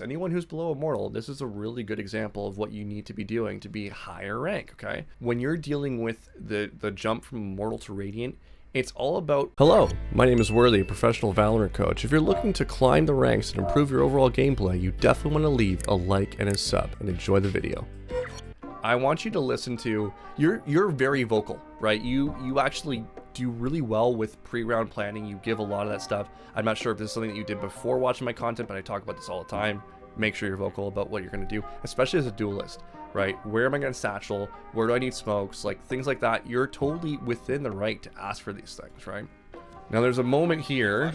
Anyone who's below Immortal, this is a really good example of what you need to be doing to be higher rank, okay? When you're dealing with the jump from Immortal to Radiant, it's all about... Hello, my name is Worthy, a professional Valorant coach. If you're looking to climb the ranks and improve your overall gameplay, you definitely want to leave a like and a sub and enjoy the video. I want you to listen to... You're very vocal, right? You actually do really well with pre-round planning. You give a lot of that stuff. I'm not sure if this is something that you did before watching my content, but I talk about this all the time. Make sure you're vocal about what you're going to do, especially as a duelist, right? Where am I going to satchel? Where do I need smokes? Like things like that. You're totally within the right to ask for these things, right? Now there's a moment here.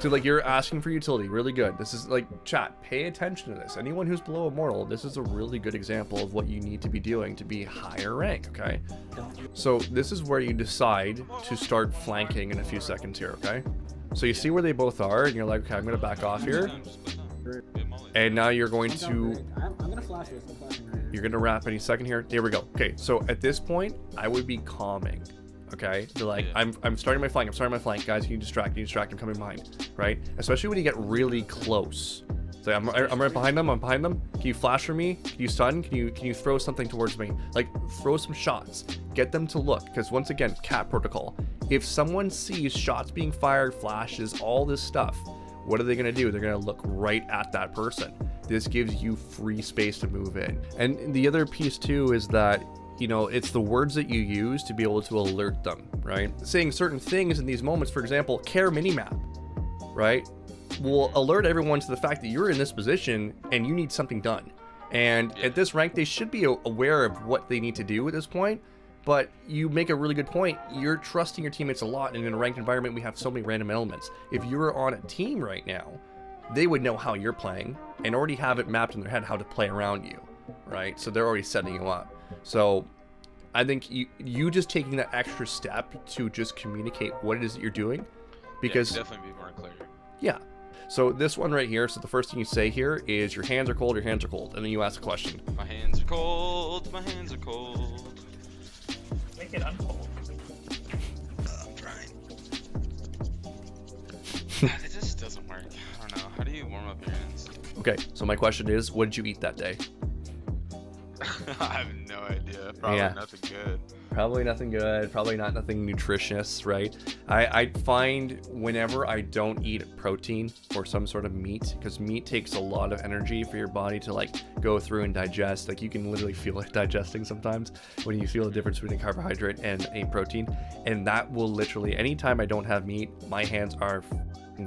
So like you're asking for utility, really good. This is like, chat, pay attention to this. Anyone who's below Immortal, this is a really good example of what you need to be doing to be higher rank, okay? So this is where you decide to start flanking in a few seconds here, okay? So you see where they both are and you're like, okay, I'm gonna back off here. And now you're going to... I'm gonna flash this. I'm flashing right here. You're gonna wrap any second here. There we go. Okay, so at this point, I would be calming. Okay, so like I'm starting my flank. I'm starting my flank, guys. You distract. I'm coming behind, right? Especially when you get really close. So I'm right behind them. I'm behind them. Can you flash for me? Can you stun? Can you throw something towards me? Like throw some shots. Get them to look, because once again, cat protocol. If someone sees shots being fired, flashes, all this stuff, what are they gonna do? They're gonna look right at that person. This gives you free space to move in. And the other piece too is that, you know, it's the words that you use to be able to alert them, right? Saying certain things in these moments, for example, care minimap, right? Will alert everyone to the fact that you're in this position and you need something done. And at this rank, they should be aware of what they need to do at this point. But you make a really good point. You're trusting your teammates a lot, and in a ranked environment, we have so many random elements. If you were on a team right now, they would know how you're playing and already have it mapped in their head how to play around you, right? So they're already setting you up. So I think you just taking that extra step to just communicate what it is that you're doing, because definitely be more clear. Yeah. So this one right here, so the first thing you say here is your hands are cold, and then you ask a question. My hands are cold, my hands are cold. Make it uncold. I'm trying. It just doesn't work. I don't know. How do you warm up your hands? Okay, so my question is, what did you eat that day? I have no idea. Probably nothing good. Probably nothing good. Probably nothing nutritious, right? I find whenever I don't eat protein or some sort of meat, because meat takes a lot of energy for your body to like go through and digest. Like you can literally feel it digesting sometimes when you feel the difference between a carbohydrate and a protein. And that will literally, anytime I don't have meat, my hands are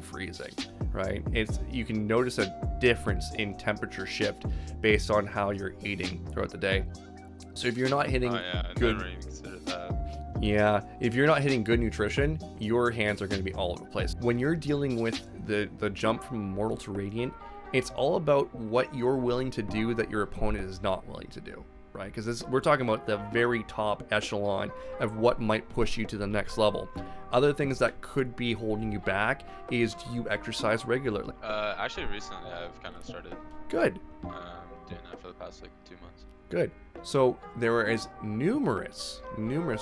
freezing, right? You can notice a difference in temperature shift based on how you're eating throughout the day. So if you're not hitting good, never even considered that. Yeah, if you're not hitting good nutrition, your hands are going to be all over the place. When you're dealing with the jump from Immortal to Radiant, it's all about what you're willing to do that your opponent is not willing to do, right? Because we're talking about the very top echelon of what might push you to the next level. Other things that could be holding you back is, do you exercise regularly? Actually, recently I've kind of started. Good. Doing that for the past like 2 months. Good. So there is numerous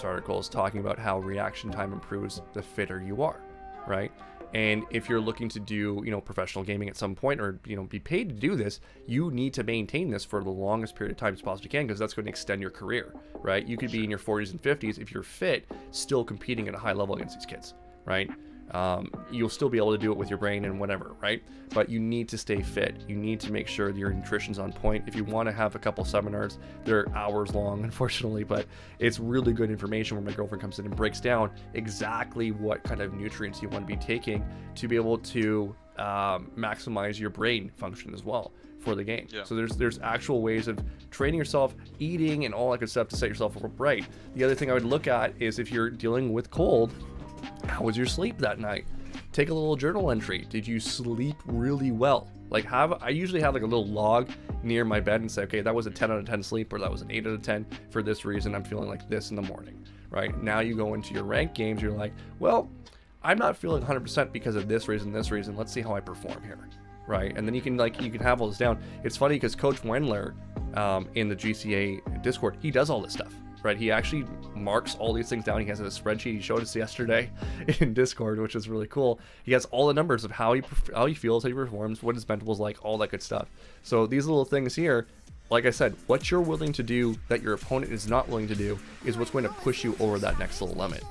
articles talking about how reaction time improves the fitter you are, right? And if you're looking to do, you know, professional gaming at some point, or, you know, be paid to do this, you need to maintain this for the longest period of time as possibly can, because that's going to extend your career, right? You could be in your 40s and 50s if you're fit, still competing at a high level against these kids, right? You'll still be able to do it with your brain and whatever, right? But you need to stay fit. You need to make sure that your nutrition's on point. If you want to have a couple seminars, they're hours long, unfortunately, but it's really good information where my girlfriend comes in and breaks down exactly what kind of nutrients you want to be taking to be able to maximize your brain function as well for the game. So there's actual ways of training yourself, eating, and all that good stuff to set yourself up right. The other thing I would look at is, if you're dealing with cold, how was your sleep that night? Take a little journal entry. Did you sleep really well? Like I usually have like a little log near my bed and say, okay, that was a 10 out of 10 sleep, or that was an 8 out of 10 for this reason. I'm feeling like this in the morning, right? Now you go into your ranked games, you're like, well, I'm not feeling 100% because of this reason, Let's see how I perform here, right? And then you can have all this down. It's funny because Coach Wendler in the GCA Discord, he does all this stuff. right? He actually marks all these things down. He has a spreadsheet. He showed us yesterday in Discord, which is really cool. He has all the numbers of how he feels, how he performs, what his mental is like, all that good stuff. So these little things here, like I said, what you're willing to do that your opponent is not willing to do is what's going to push you over that next little limit.